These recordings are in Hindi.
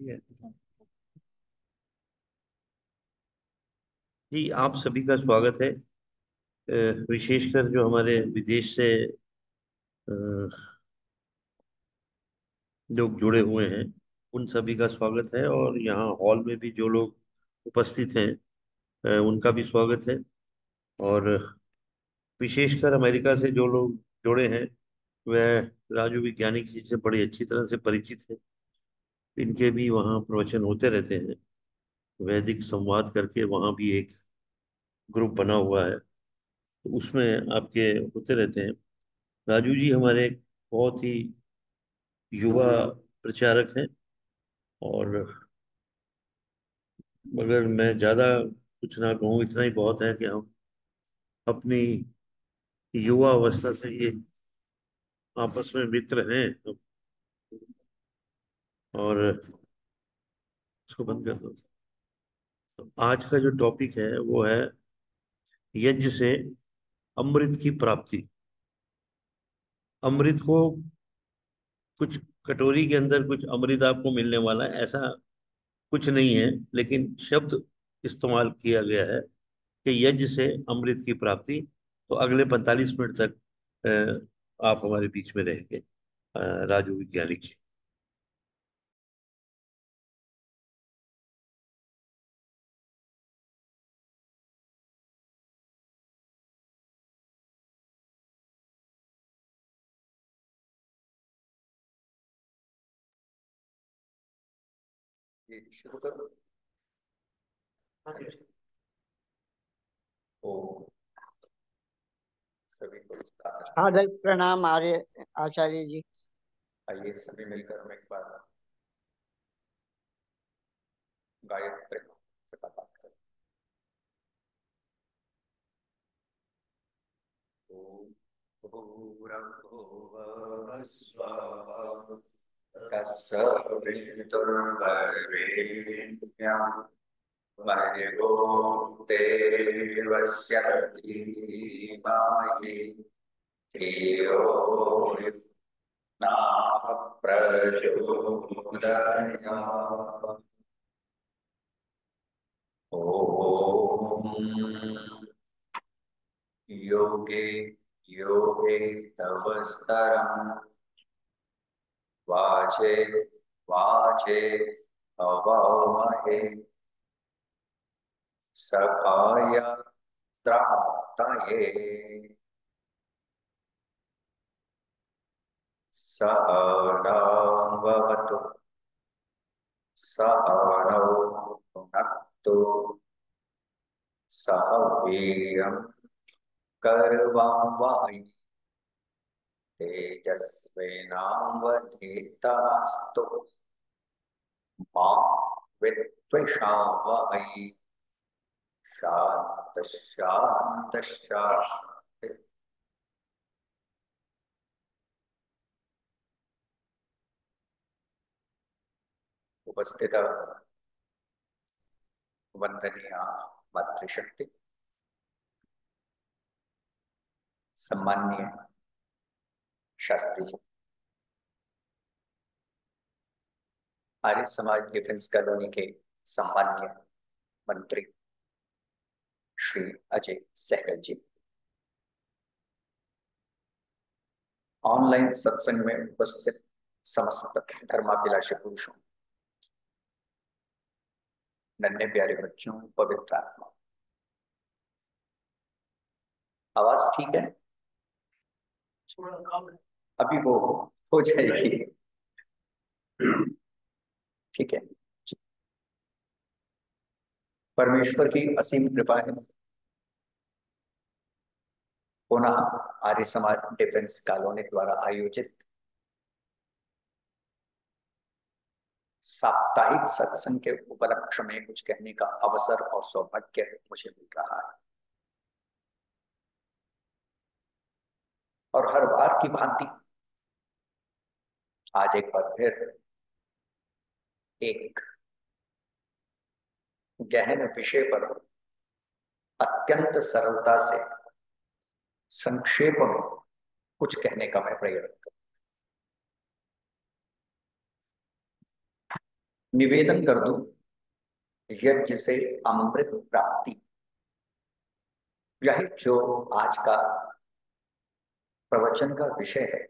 है। जी, आप सभी का स्वागत है। विशेषकर जो हमारे विदेश से अ, लोग जुड़े हुए हैं, उन सभी का स्वागत है। और यहाँ हॉल में भी जो लोग उपस्थित हैं, उनका भी स्वागत है। और विशेषकर अमेरिका से जो लोग जुड़े हैं, वह राजू वैज्ञानिक जी से बड़ी अच्छी तरह से परिचित है। इनके भी वहाँ प्रवचन होते रहते हैं। वैदिक संवाद करके वहाँ भी एक ग्रुप बना हुआ है, तो उसमें आपके होते रहते हैं। राजू जी हमारे एक बहुत ही युवा प्रचारक हैं। और मगर मैं ज्यादा कुछ ना कहूँ, इतना ही बहुत है कि हम अपनी युवा अवस्था से ये आपस में मित्र हैं। और इसको बंद कर दो। तो आज का जो टॉपिक है वो है यज्ञ से अमृत की प्राप्ति। अमृत को कुछ कटोरी के अंदर कुछ अमृत आपको मिलने वाला है, ऐसा कुछ नहीं है। लेकिन शब्द इस्तेमाल किया गया है कि यज्ञ से अमृत की प्राप्ति। तो अगले 45 मिनट तक आप हमारे बीच में रहेंगे, राजू वैज्ञानिक जी। जी शुरू करो। हाँ जी। ओ सभी को विस्तार। आदर प्रणाम आर्य आचार्य जी। आइए सभी मिलकर हम एक बार गायत्री मंत्र का पाठ करें। ओम भूर्भुवः स्वः तत्सवितुर्वरेण्यं भर्गो देवस्य धीमहि धियो यो नः प्रचोदयात्। ओम योगे योगे तवस्तरं वाचे वाचे अवामहे सखाय त्रातये सहनाववतु सहनौ भुनक्तु सह वीर्यं करवावहै तेजस्विनावधीतमस्तु मा विद्विषावहै। शांत शांत शांति। उपस्थित वंदनीय मातृशक्ति, सम्माननीय शास्त्री जी, आर्य समाज डिफेंस कॉलोनी के सम्माननीय मंत्री श्री अजय सहगल जी, ऑनलाइन सत्संग में उपस्थित समस्त धर्माभिलाषी पुरुषों, नन्हे प्यारे बच्चों, पवित्र आत्मा। आवाज ठीक है? अभी वो हो जाएगी। ठीक है। परमेश्वर की असीम कृपा है, पुनः आर्य समाज डिफेंस कॉलोनी द्वारा आयोजित साप्ताहिक सत्संग के उपलक्ष्य में कुछ कहने का अवसर और सौभाग्य मुझे मिल रहा है। और हर बार की भांति आज एक बार फिर एक गहन विषय पर अत्यंत सरलता से संक्षेप में कुछ कहने का मैं प्रयत्न करूं। निवेदन कर दूं, यज्ञ से अमृत प्राप्ति, यह जो आज का प्रवचन का विषय है।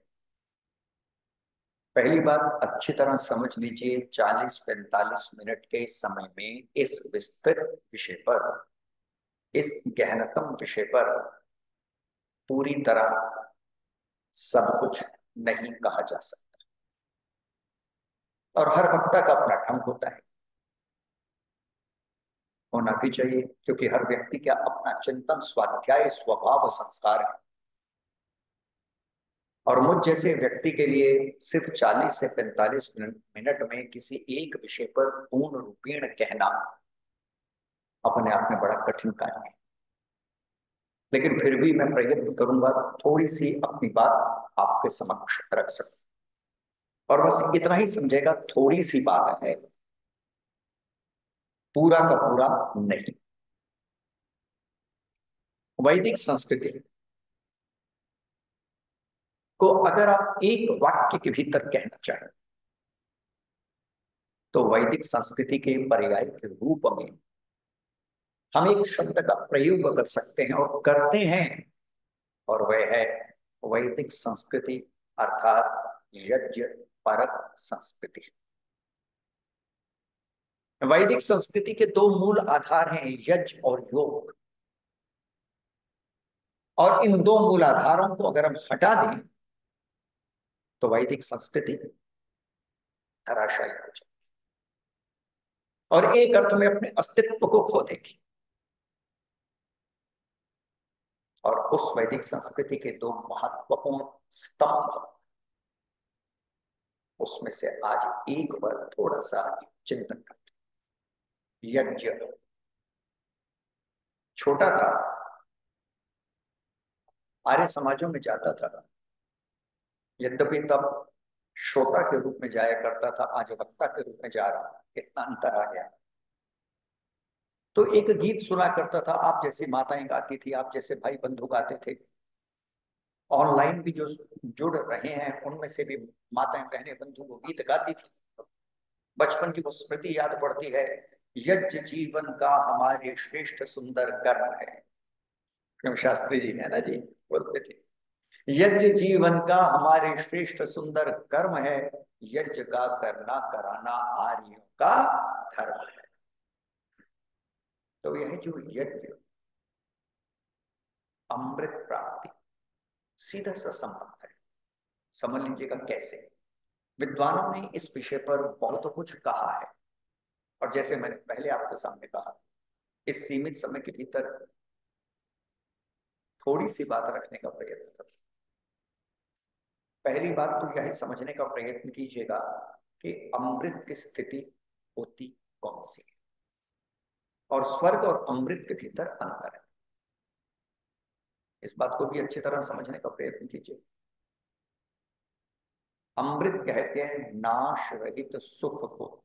पहली बात अच्छी तरह समझ लीजिए, 40-45 मिनट के समय में इस विस्तृत विषय पर, इस गहनतम विषय पर पूरी तरह सब कुछ नहीं कहा जा सकता, और हर वक्ता का अपना ढंग होता है, होना भी चाहिए, क्योंकि हर व्यक्ति का अपना चिंतन, स्वाध्याय, स्वभाव, संस्कार है। और मुझ जैसे व्यक्ति के लिए सिर्फ 40 से 45 मिनट में किसी एक विषय पर पूर्ण रूपेण कहना अपने आप में बड़ा कठिन कार्य है। लेकिन फिर भी मैं प्रयत्न करूंगा थोड़ी सी अपनी बात आपके समक्ष रख सकूं, और बस इतना ही समझेगा, थोड़ी सी बात है, पूरा का पूरा नहीं। वैदिक संस्कृति को अगर आप एक वाक्य के भीतर कहना चाहें, तो वैदिक संस्कृति के पर्याय के रूप में हम एक शब्द का प्रयोग कर सकते हैं और करते हैं, और वह है वैदिक संस्कृति, अर्थात यज्ञ परक संस्कृति। वैदिक संस्कृति के दो मूल आधार हैं, यज्ञ और योग, और इन दो मूल आधारों को अगर हम हटा दें तो वैदिक संस्कृति धराशायी हो जाएगी और एक अर्थ में अपने अस्तित्व को खो देगी। और उस वैदिक संस्कृति के दो महत्वपूर्ण स्तंभ, उसमें से आज एक बार थोड़ा सा चिंतन करते हैं। यज्ञ छोटा था, आर्य समाजों में जाता था, यद्यपि तब श्रोता के रूप में जाया करता था, आज वक्ता के रूप में जा रहा, इतना अंतर आ गया। तो एक गीत सुना करता था, आप जैसी माताएं गाती थी, आप जैसे भाई बंधु गाते थे, ऑनलाइन भी जो जुड़ रहे हैं उनमें से भी माताएं बहनें बंधु वो गीत गाती थी। बचपन की वो स्मृति याद पड़ती है, यज्ञ जीवन का हमारे श्रेष्ठ सुंदर कर्म है। क्यों शास्त्री जी है ना जी, बोलते थे, यज्ञ जीवन का हमारे श्रेष्ठ सुंदर कर्म है, यज्ञ का करना कराना आर्यों का धर्म है। तो यह जो यज्ञ, अमृत प्राप्ति, सीधा सा संबंध है। समझ लीजिएगा कैसे। विद्वानों ने इस विषय पर बहुत कुछ कहा है, और जैसे मैंने पहले आपके सामने कहा, इस सीमित समय के भीतर थोड़ी सी बात रखने का प्रयत्न करें। पहली बात तो यह समझने का प्रयत्न कीजिएगा कि अमृत की स्थिति होती कौन सी है, और स्वर्ग और अमृत के भीतर अंतर है। इस बात को भी अच्छी तरह समझने का प्रयत्न कीजिए। अमृत कहते हैं नाश रहित सुख को,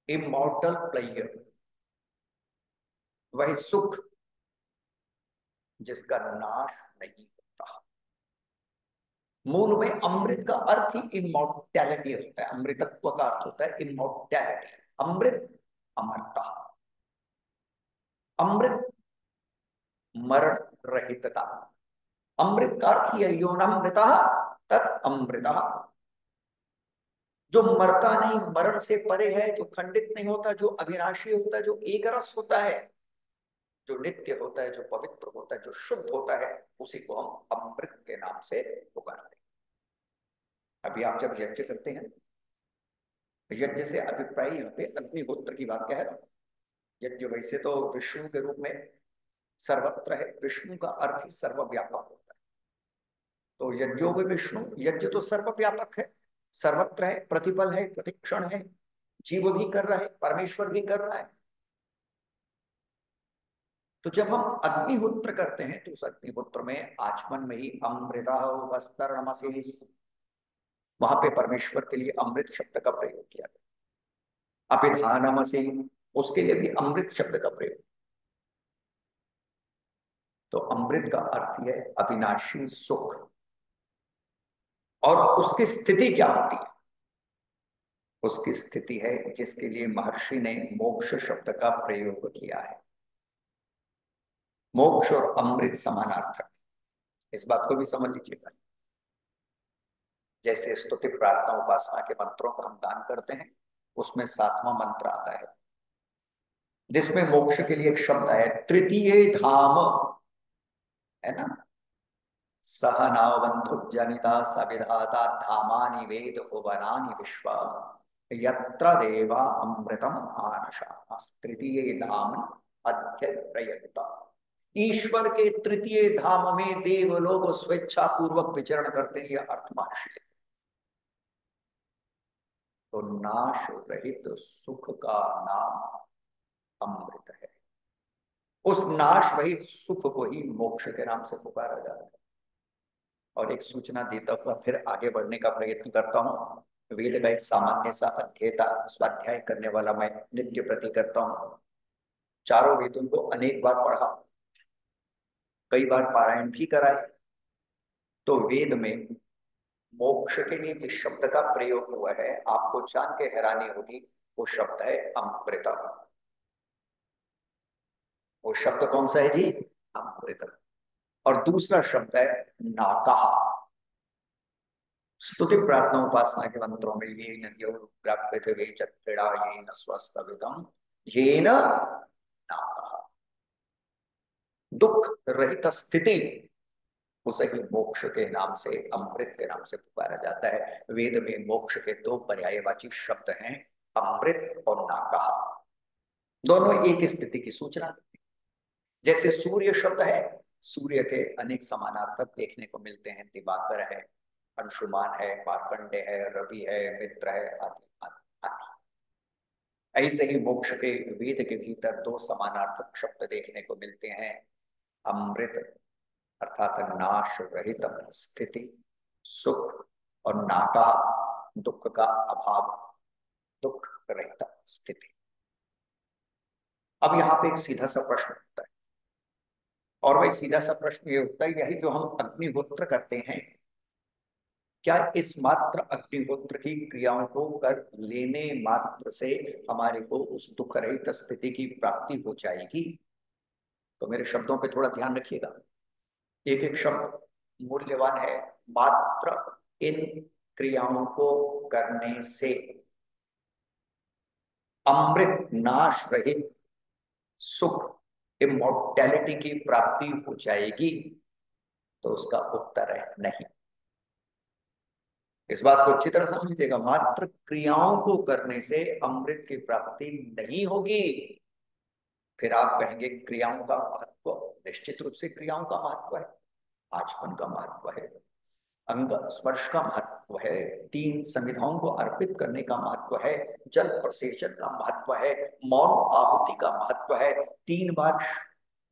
इमॉर्टल प्लेयर, वह सुख जिसका नाश नहीं होता। मूल में अमृत का अर्थ ही इमॉर्टैलिटी होता है, अमृतत्व का अर्थ होता है इमॉर्टैलिटी। अमृत अमरता, अमृत मरण रहितता। अमृत का अर्थ है योनमृता तत् अमृता, जो मरता नहीं, मरण से परे है, जो खंडित नहीं होता, जो अविनाशी होता है, जो एक रस होता है, जो नित्य होता है, जो पवित्र होता है, जो शुद्ध होता है, उसी को हम अमृत के नाम से पुकारते हैं। अभी आप जब यज्ञ करते हैं, यज्ञ से अभिप्राय यहाँ पे अग्निहोत्र की बात कह रहा हूं। यज्ञ वैसे तो विष्णु के रूप में सर्वत्र है, विष्णु का अर्थ ही सर्वव्यापक होता है। तो यज्ञो में विष्णु, यज्ञ तो सर्वव्यापक है, सर्वत्र है, प्रतिपल है, प्रतिक्षण है, जीव भी कर रहा है, परमेश्वर भी कर रहा है। तो जब हम अग्निहोत्र करते हैं तो उस अग्निहोत्र में आचमन में ही अमृता वस्तरणमसि, वहां पे परमेश्वर के लिए अमृत शब्द का प्रयोग किया गया। अपिधानमसि, उसके लिए भी अमृत शब्द का प्रयोग। तो अमृत का अर्थ है अविनाशी सुख, और उसकी स्थिति क्या होती है। उसकी स्थिति है जिसके लिए महर्षि ने मोक्ष शब्द का प्रयोग किया है। मोक्ष और अमृत समानार्थक, इस बात को भी समझ लीजिएगा। जैसे स्तुति प्रार्थना उपासना के मंत्रों का हम गान करते हैं, उसमें 7वां मंत्र आता है जिसमें मोक्ष के लिए एक शब्द है तृतीय धाम, है ना। सहनावन्तु जनिता सविधाता धामानि वेद भुवनानि विश्वा यत्र देवा अमृतम आनशा तृतीय धाम अद्य प्रयता। ईश्वर के तृतीय धाम में देव लोग स्वेच्छा पूर्वक विचरण करते हैं, यह अर्थ महर्षि। तो नाश रहित सुख का नाम अमृत है। उस नाश रहित सुख को ही मोक्ष के नाम से पुकारा जाता है। और एक सूचना देता हुआ फिर आगे बढ़ने का प्रयत्न करता हूं। वेद का एक सामान्य सा अध्येता स्वाध्याय करने वाला मैं नित्य प्रति करता हूं। चारों वेदों को अनेक बार पढ़ा, कई बार पारायण भी कराए। तो वेद में मोक्ष के लिए जिस शब्द का प्रयोग हुआ है, आपको जान के हैरानी होगी, वो शब्द है अमृत। वो शब्द कौन सा है जी? अमृत। और दूसरा शब्द है नाका। स्तुति प्रार्थना उपासना के मंत्रों में ये नद्यो पृथ्वी चत्रिड़ा ये न स्वस्थविदम ये न नाका, दुख रहित स्थिति, उसे ही मोक्ष के नाम से, अमृत के नाम से पुकारा जाता है। वेद में मोक्ष के दो पर्यायवाची शब्द हैं, अमृत और नाका। दोनों एक स्थिति की सूचना देते हैं। जैसे सूर्य शब्द है, सूर्य के अनेक समानार्थक देखने को मिलते हैं। दिवाकर है, अंशुमान है, मार्कंडे है, रवि है, मित्र है, आदि आदि आदि। ऐसे ही मोक्ष के वेद के भीतर दो समानार्थक शब्द देखने को मिलते हैं, अमृत अर्थात नाश रहित स्थिति सुख, और नाका दुख का अभाव, दुख रहित स्थिति। अब यहाँ पे एक सीधा सा प्रश्न उठता है, और वह सीधा सा प्रश्न ये उठता है, यही जो हम अग्निहोत्र करते हैं, क्या इस मात्र अग्निहोत्र की क्रियाओं को कर लेने मात्र से हमारे को उस दुख रहित स्थिति की प्राप्ति हो जाएगी? तो मेरे शब्दों पे थोड़ा ध्यान रखिएगा। एक एक शब्द मूल्यवान है। मात्र इन क्रियाओं को करने से अमृत नाश रहित सुख इमोर्टैलिटी की प्राप्ति हो जाएगी? तो उसका उत्तर है नहीं। इस बात को अच्छी तरह समझ लीजिएगा। मात्र क्रियाओं को करने से अमृत की प्राप्ति नहीं होगी। फिर आप कहेंगे क्रियाओं का महत्व, निश्चित रूप से क्रियाओं का महत्व है। आचमन का महत्व है, अंग स्पर्श का महत्व है, 3 संविधाओं को अर्पित करने का महत्व है, जल प्रसेचन का महत्व है, मौन आहुति का महत्व है, 3 बार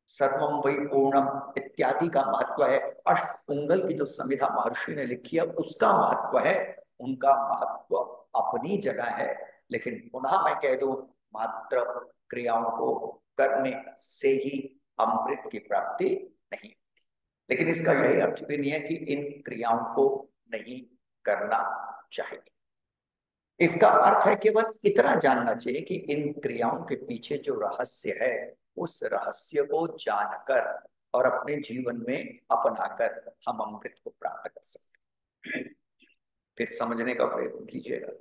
सर्वम वै पूर्णम इत्यादि का महत्व है, अष्ट उंगल की जो संविधा महर्षि ने लिखी है उसका महत्व है। उनका महत्व अपनी जगह है, लेकिन पुनः मैं कह दूं, मात्र क्रियाओं को करने से ही अमृत की प्राप्ति नहीं। लेकिन इसका यही अर्थ भी नहीं है कि इन क्रियाओं को नहीं करना चाहिए। इसका अर्थ है केवल इतना जानना चाहिए कि इन क्रियाओं के पीछे जो रहस्य है, उस रहस्य को जानकर और अपने जीवन में अपनाकर हम अमृत को प्राप्त कर सकते हैं। फिर समझने का प्रयत्न कीजिएगा।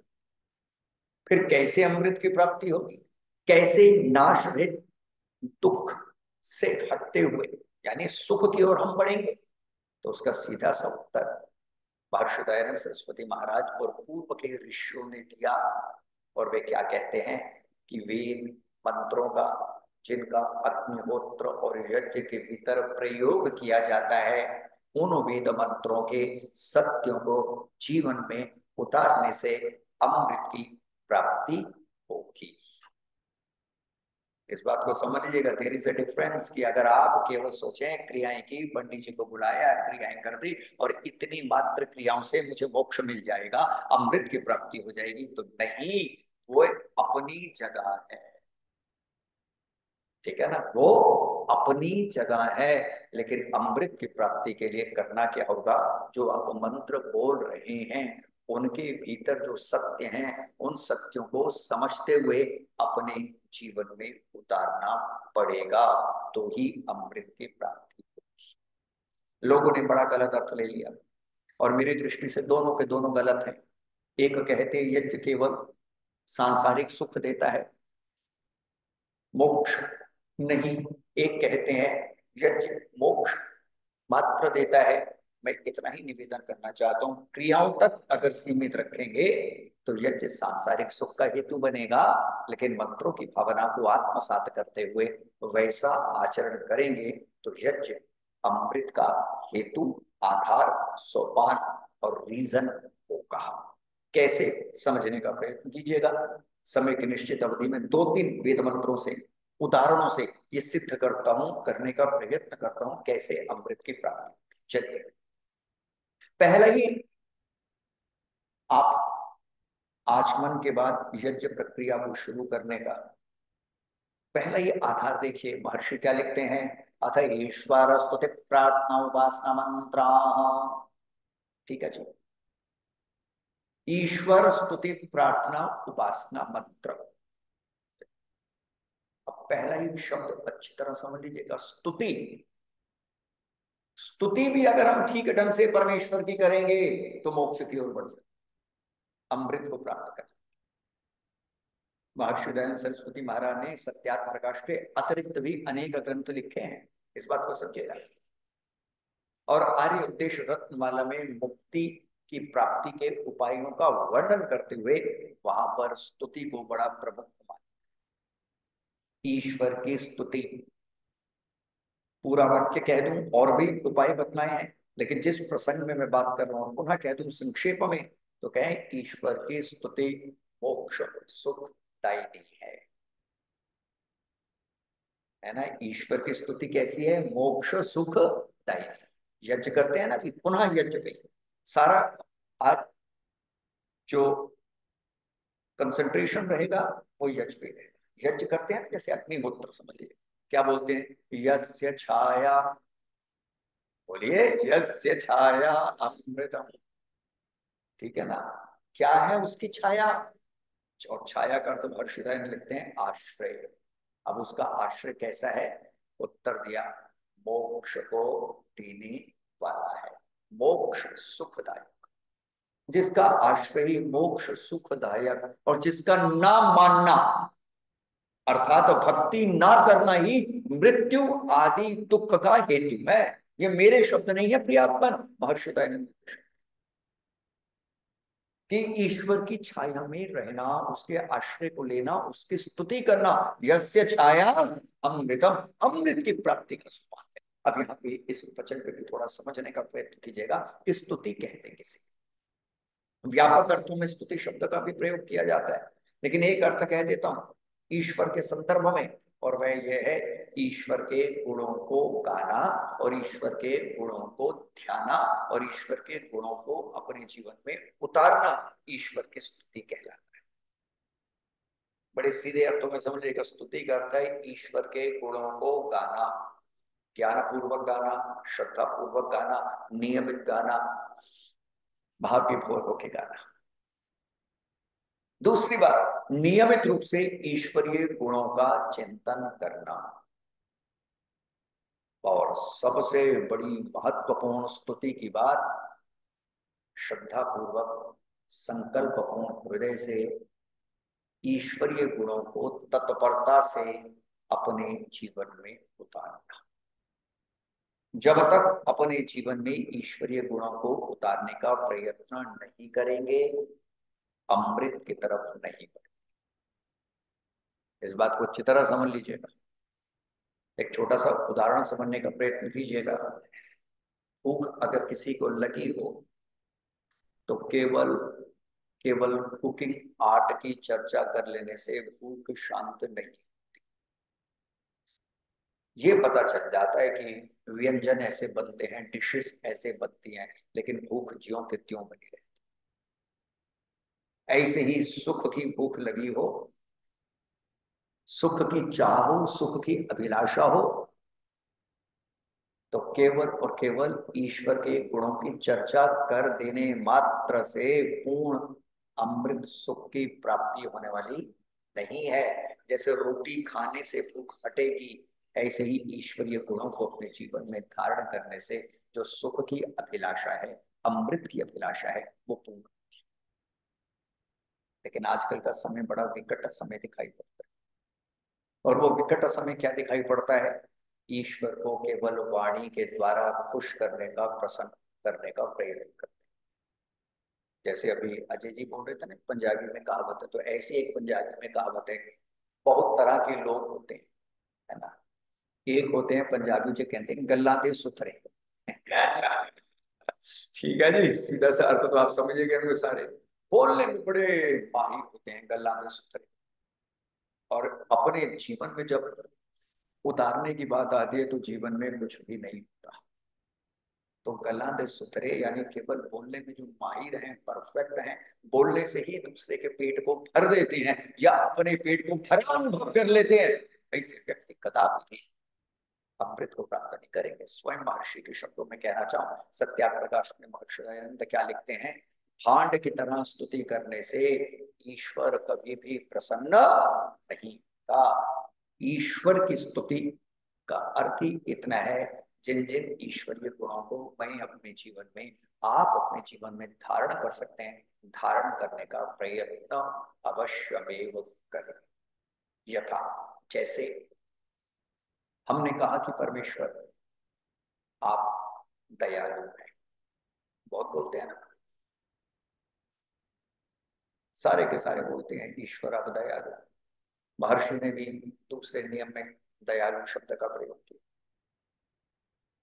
फिर कैसे अमृत की प्राप्ति होगी? कैसे नाश रहित दुख से हटते हुए यानी सुख की ओर हम बढ़ेंगे? तो उसका सीधा सा उत्तर महर्षि दयानंद सरस्वती महाराज और पूर्व के ऋषियों ने दिया। और वे क्या कहते हैं कि वेद मंत्रों का, जिनका अग्निहोत्र और यज्ञ के भीतर प्रयोग किया जाता है, उन वेद मंत्रों के सत्यों को जीवन में उतारने से अमृत की प्राप्ति होगी। इस बात को समझ लीजिएगा। देयर इज अ डिफरेंस कि अगर आप केवल सोचें क्रियाएं की, पंडित जी को बुलाया, क्रियाएं कर दी और इतनी मात्र क्रियाओं से मुझे मोक्ष मिल जाएगा, अमृत की प्राप्ति हो जाएगी, तो नहीं, वो अपनी जगह है। ठीक है ना, वो अपनी जगह है। लेकिन अमृत की प्राप्ति के लिए करना क्या होगा? जो आप मंत्र बोल रहे हैं उनके भीतर जो सत्य हैं उन सत्यों को समझते हुए अपने जीवन में उतारना पड़ेगा, तो ही अमृत की प्राप्ति होगी। लोगों ने बड़ा गलत अर्थ ले लिया और मेरी दृष्टि से दोनों के दोनों गलत हैं। एक कहते हैं यज्ञ केवल सांसारिक सुख देता है, मोक्ष नहीं। एक कहते हैं यज्ञ मोक्ष मात्र देता है। मैं इतना ही निवेदन करना चाहता हूं, क्रियाओं तक अगर सीमित रखेंगे तो यज्ञ सांसारिक सुख का हेतु बनेगा, लेकिन मंत्रों की भावना को आत्मसात करते हुए वैसा आचरण करेंगे तो यज्ञ अमृत का हेतु, आधार, सोपान और रीजन होगा। कैसे समझने का प्रयत्न कीजिएगा। समय की निश्चित अवधि में 2-3 वेद मंत्रों से, उदाहरणों से ये सिद्ध करता हूं, करने का प्रयत्न करता हूं कैसे अमृत की प्राप्ति। चलिए, पहला ही आप आचमन के बाद यज्ञ प्रक्रिया को शुरू करने का पहला ही आधार देखिए। महर्षि क्या लिखते हैं? अथ ईश्वर स्तुति प्रार्थना उपासना मंत्रा। ठीक है जी, ईश्वर स्तुति प्रार्थना उपासना मंत्र। अब पहला ही शब्द अच्छी तरह समझ लीजिएगा, स्तुति। स्तुति भी अगर हम ठीक ढंग से परमेश्वर की करेंगे तो मोक्ष की ओर बढ़ जाए, अमृत को प्राप्त कर। महर्षि दयानंद सरस्वती महाराज ने सत्यार्थ प्रकाश के अतिरिक्त भी अनेक ग्रंथ लिखे हैं, इस बात को समझिएगा। और आर्य उपदेश रत्नमाला में मुक्ति की प्राप्ति के उपायों का वर्णन करते हुए वहां पर स्तुति को बड़ा प्रमुख माना। ईश्वर की स्तुति, पूरा वाक्य कह दूं और भी उपाय बतलाए हैं, लेकिन जिस प्रसंग में मैं बात कर रहा हूं पुनः कह दूं संक्षेप में, तो कहें ईश्वर की स्तुति मोक्ष सुखदायिनी है ना। ईश्वर की स्तुति कैसी है? मोक्ष सुखदायिनी। यज्ञ करते हैं ना कि पुनः यज्ञ पे सारा आज जो कंसंट्रेशन रहेगा वो यज्ञ पे रहेगा। यज्ञ करते हैं ना, जैसे अग्निहोत्र समझ लीजिए, क्या बोलते हैं? यस्य छाया, बोलिए, यस्य छाया अमृतम। ठीक है ना? क्या है उसकी छाया? और छाया का अर्थ महर्षि ने लिखते हैं आश्रय। अब उसका आश्रय कैसा है? उत्तर दिया, मोक्ष को देने वाला है, मोक्ष सुखदायक। जिसका आश्रय ही मोक्ष सुखदायक और जिसका ना मानना अर्थात भक्ति ना करना ही मृत्यु आदि दुख का हेतु है। ये मेरे शब्द नहीं है, प्रियात्मन महर्षि दयानंद, कि ईश्वर की छाया में रहना, उसके आश्रय को लेना, उसकी स्तुति करना, यस्य छाया अमृतम, अमृत की प्राप्ति का सोपान है। अब यहाँ पे इस वचन पे भी थोड़ा समझने का प्रयत्न कीजिएगा कि स्तुति कहते किसे। व्यापक अर्थों में स्तुति शब्द का भी प्रयोग किया जाता है, लेकिन एक अर्थ कह देता हूं ईश्वर के संदर्भ में, और वह यह है ईश्वर के गुणों को गाना और ईश्वर के गुणों को ध्याना और ईश्वर के गुणों को अपने जीवन में उतारना ईश्वर की स्तुति कहलाता है। बड़े सीधे अर्थों में समझ लीजिएगा, स्तुति का अर्थ है ईश्वर के गुणों को गाना, ज्ञान पूर्वक गाना, श्रद्धा पूर्वक गाना, नियमित गाना, भाव विभोर होके गाना। दूसरी बात, नियमित रूप से ईश्वरीय गुणों का चिंतन करना। और सबसे बड़ी महत्वपूर्ण स्तुति की बात, श्रद्धा पूर्वक संकल्पपूर्ण हृदय से ईश्वरीय गुणों को तत्परता से अपने जीवन में उतारना। जब तक अपने जीवन में ईश्वरीय गुणों को उतारने का प्रयत्न नहीं करेंगे, अमृत की तरफ नहीं बढ़ेंगे। इस बात को अच्छी तरह समझ लीजिएगा। एक छोटा सा उदाहरण समझने का प्रयत्न कीजिएगा। भूख अगर किसी को लगी हो तो केवल केवल कुकिंग आर्ट की चर्चा कर लेने से भूख शांत नहीं। ये पता चल जाता है कि व्यंजन ऐसे बनते हैं, डिशेस ऐसे बनती हैं, लेकिन भूख ज्यों के त्यों बनी रहती। ऐसे ही सुख की भूख लगी हो, सुख की चाह हो, सुख की अभिलाषा हो, तो केवल और केवल ईश्वर के गुणों की चर्चा कर देने मात्र से पूर्ण अमृत सुख की प्राप्ति होने वाली नहीं है। जैसे रोटी खाने से भूख हटेगी, ऐसे ही ईश्वरीय गुणों को अपने जीवन में धारण करने से जो सुख की अभिलाषा है, अमृत की अभिलाषा है, वो पूर्ण। लेकिन आजकल का समय बड़ा विकट समय दिखाई पड़ता है, और वो विकट समय क्या दिखाई पड़ता है? ईश्वर को केवल वाणी के द्वारा खुश करने का, प्रसन्न करने का प्रयत्न करते। जैसे अभी अजय जी बोल रहे थे ना, पंजाबी में कहावत है, तो ऐसी एक पंजाबी में कहावत है, बहुत तरह के लोग होते हैं, है ना। एक होते हैं पंजाबी जो कहते हैं गल्ला दे सुथरे। ठीक है जी, सीधा सा अर्थ तो आप समझिएगा, वो सारे बोलने में बड़े माहिर होते हैं, गल्ला दे सुथरे, और अपने जीवन में जब उतारने की बात आती है तो जीवन में कुछ भी नहीं होता। तो गलाद सुथरे यानी केवल बोलने में जो माहिर हैं, परफेक्ट हैं, बोलने से ही दूसरे के पेट को भर देते हैं या अपने पेट को भरा अनुभव कर लेते हैं, ऐसे व्यक्ति कदापि अमृत को प्राप्त नहीं करेंगे। स्वयं महर्षि के शब्दों में कहना चाहूं, सत्याप्रकाश में महर्षि दयानंद क्या लिखते हैं? भांड की तरह स्तुति करने से ईश्वर कभी भी प्रसन्न नहीं होता। ईश्वर की स्तुति का अर्थ ही इतना है, जिन जिन ईश्वरीय गुणों को मैं अपने जीवन में, आप अपने जीवन में धारण कर सकते हैं, धारण करने का प्रयत्न अवश्यमेव करें। यथा जैसे हमने कहा कि परमेश्वर आप दयालु हैं, बहुत बोलते हैं ना, सारे के सारे बोलते हैं ईश्वर आप दयालु। महर्षि ने भी दूसरे नियम में दयालु शब्द का प्रयोग किया।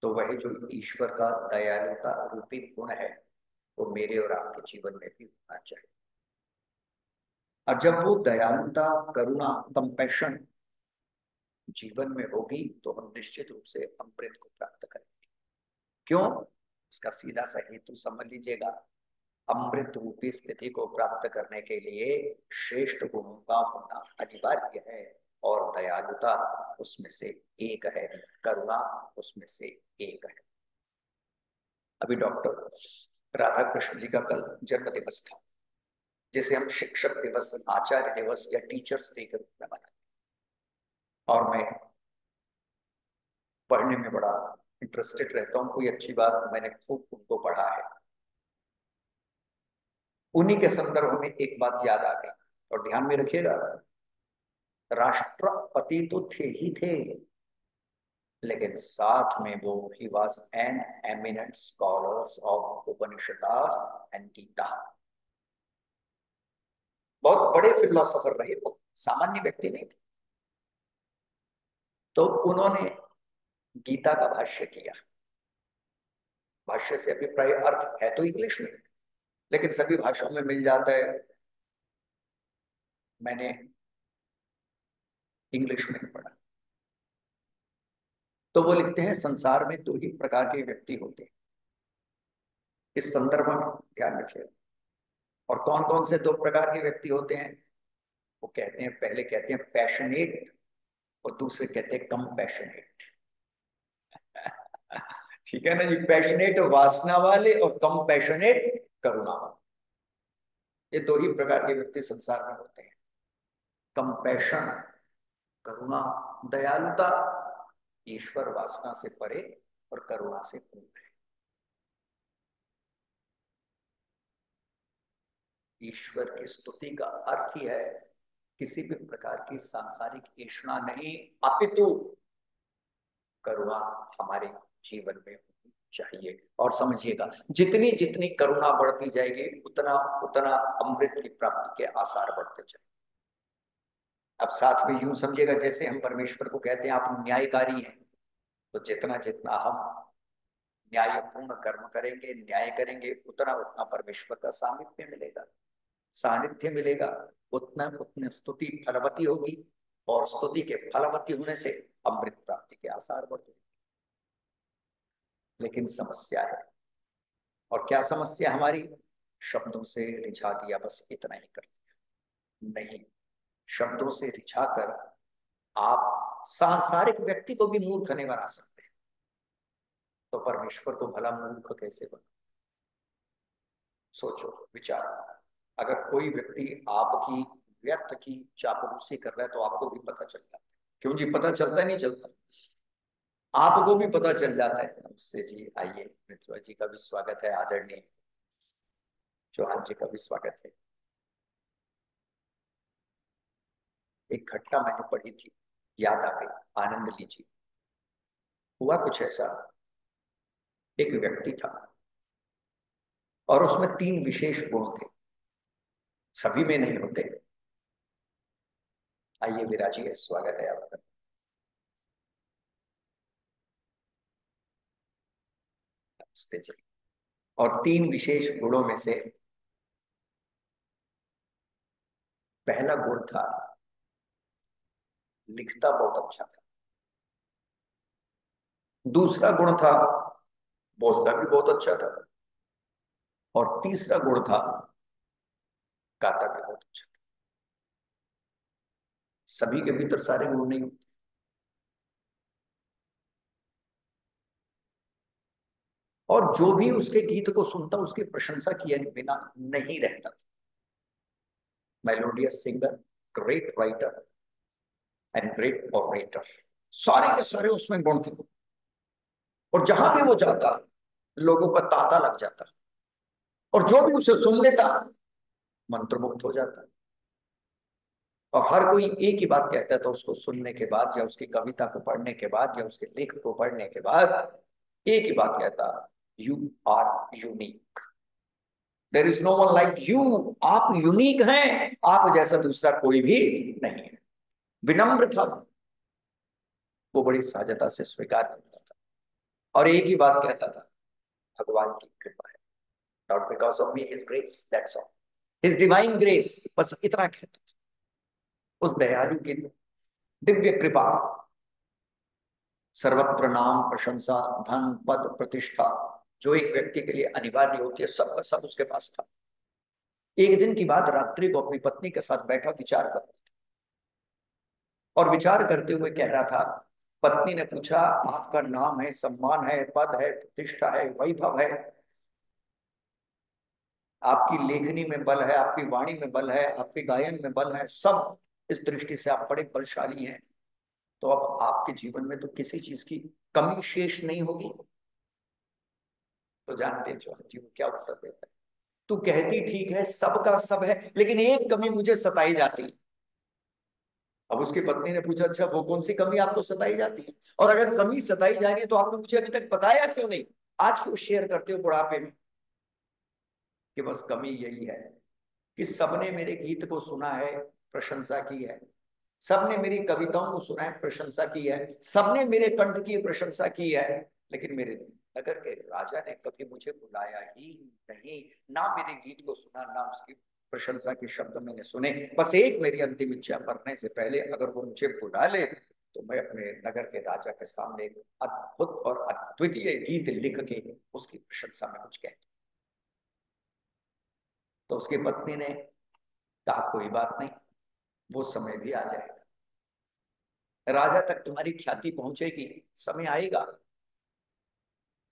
तो वही जो ईश्वर का दयालुता रूपी गुण है, वो मेरे और आपके जीवन में भी होना चाहिए। और जब वो दयालुता, करुणा, कंपैशन जीवन में होगी तो हम निश्चित रूप से अमृत को प्राप्त करेंगे। क्यों? उसका सीधा सा हेतु समझ लीजिएगा। अमृत रूपी स्थिति को प्राप्त करने के लिए श्रेष्ठ गुणों का होना अनिवार्य है, और दयालुता उसमें से एक है, करुणा उसमें से एक है। अभी डॉक्टर राधा कृष्ण जी का कल जन्म दिवस था, जिसे हम शिक्षक दिवस, आचार्य दिवस या टीचर्स डे के रूप में मनाते हैं। और मैं पढ़ने में बड़ा इंटरेस्टेड रहता हूँ, कोई अच्छी बात मैंने खूब उनको पढ़ा है। उन्हीं के संदर्भ में एक बात याद आ गई, और ध्यान में रखिएगा, राष्ट्रपति तो थे ही थे, लेकिन साथ में वो ही was an eminent scholars of Upanishads and Gita. बहुत बड़े फिलोसोफर रहे वो, सामान्य व्यक्ति नहीं थे। तो उन्होंने गीता का भाष्य किया। भाष्य से अभिप्राय अर्थ है तो इंग्लिश में, लेकिन सभी भाषाओं में मिल जाता है। मैंने इंग्लिश में पढ़ा। तो वो लिखते हैं, संसार में दो ही प्रकार के व्यक्ति होते हैं, इस संदर्भ में ध्यान रखिए। और कौन कौन से दो प्रकार के व्यक्ति होते हैं? वो कहते हैं, पहले कहते हैं पैशनेट, और दूसरे कहते हैं कम पैशनेट। ठीक है ना जी? पैशनेट वासना वाले और कम पैशनेट करुणा वाले, ये दो ही प्रकार के व्यक्ति संसार में होते हैं। कंपैशन, करुणा, दयालुता ईश्वर वासना से परे और करुणा से पूर्ण है। ईश्वर की स्तुति का अर्थ ही है किसी भी प्रकार की सांसारिक ईर्ष्णा नहीं, अपितु करुणा हमारे जीवन में होनी चाहिए। और समझिएगा, जितनी जितनी करुणा बढ़ती जाएगी, उतना उतना अमृत की प्राप्ति के आसार बढ़ते जाएंगे। अब साथ में यूं समझिएगा, जैसे हम परमेश्वर को कहते हैं आप न्यायकारी हैं, तो जितना जितना हम न्यायपूर्ण कर्म करेंगे, न्याय करेंगे, उतना उतना परमेश्वर का सामिप्य मिलेगा, सानिध्य मिलेगा, उतना उतनी स्तुति फलवती होगी, और स्तुति के फलवती होने से अमृत प्राप्ति के आसार बढ़ते हैं। लेकिन समस्या है, और क्या समस्या हमारी? शब्दों से रिझा दिया, बस इतना ही कर दिया। नहीं, शब्दों से रिझाकर आप सांसारिक व्यक्ति को भी मूर्ख नहीं बना सकते। तो परमेश्वर को भला मूर्ख कैसे बना। सोचो, विचार। अगर कोई व्यक्ति आपकी व्यर्थ की चापलूसी कर रहा है तो आपको भी पता चल जाता है। क्यों जी, पता चलता है नहीं चलता? आपको भी पता चल जाता है। नमस्ते जी, आइए। मित्रा जी का भी स्वागत है, आदरणीय चौहान जी का भी स्वागत है। एक घटना मैंने पढ़ी थी, याद आ गई, आनंद लीजिए। हुआ कुछ ऐसा, एक व्यक्ति था और उसमें 3 विशेष गुण थे, सभी में नहीं होते। आइए विराजिए, स्वागत है आपका। नमस्ते जी। और 3 विशेष गुणों में से पहला गुण था, लिखता बहुत अच्छा था। दूसरा गुण था, बोलता भी बहुत अच्छा था। और तीसरा गुण था, गाता भी बहुत अच्छा था। सभी के भीतर सारे गुण नहीं होते। और जो भी उसके गीत को सुनता उसकी प्रशंसा किए बिना नहीं रहता था। Melodious singer, great writer and great operator, सारे के सारे उसमें गुण थे। और जहां भी वो जाता लोगों का तांता लग जाता, और जो भी उसे सुन लेता मंत्रमुग्ध हो जाता। और हर कोई एक ही बात कहता था उसको सुनने के बाद, या उसकी कविता को पढ़ने के बाद, या उसके लेख को पढ़ने के बाद, एक ही बात कहता, you are unique, there is no one like you. आप यूनिक हैं, आप जैसा दूसरा कोई भी नहीं है। विनम्र था वो, बड़ी सहजता से स्वीकार करता था और एक ही बात कहता था, भगवान की कृपा है, not because of me, his grace, that's all, his divine grace, बस इतना कहता था। उस दयालु की दिव्य कृपा, सर्वत्र नाम प्रशंसा धन पद प्रतिष्ठा जो एक व्यक्ति के लिए अनिवार्य होती है, सब का सब उसके पास था। एक दिन की बात, रात्रि को अपनी पत्नी के साथ बैठा विचार कर, और विचार करते हुए कह रहा था। पत्नी ने पूछा, आपका नाम है, सम्मान है, पद है, प्रतिष्ठा है, वैभव है, आपकी लेखनी में बल है, आपकी वाणी में बल है, आपके गायन में बल है, सब इस दृष्टि से आप बड़े बलशाली हैं, तो अब आपके जीवन में तो किसी चीज की कमी शेष नहीं होगी। तो जानते हैं चौहान जी वो क्या उत्तर देता है, तू कहती ठीक है, सबका सब है, लेकिन एक कमी मुझे सताई जाती है। अब उसकी पत्नी ने पूछा, अच्छा वो कौन सी कमी आपको सताई जाती है, और अगर कमी सताई जा रही है तो आपने मुझे अभी तक बताया क्यों नहीं, आज क्यों शेयर करते हो बुढ़ापे में? कि बस कमी यही है कि सबने मेरे गीत को सुना है, प्रशंसा की है, सबने मेरी कविताओं को सुना है, प्रशंसा की है, सबने मेरे कंठ की प्रशंसा की है, लेकिन मेरे नगर के राजा ने कभी मुझे बुलाया ही नहीं, ना मेरे गीत को सुना, ना उसकी प्रशंसा के शब्द मैंने सुने। बस एक मेरी अंतिम इच्छा, मरने से पहले अगर वो मुझे बुला ले तो मैं अपने नगर के राजा के सामने एक अद्भुत और अद्वितीय गीत लिख के उसकी प्रशंसा में कुछ कह। तो उसकी पत्नी ने कहा, कोई बात नहीं, वो समय भी आ जाएगा, राजा तक तुम्हारी ख्याति पहुंचेगी, समय आएगा।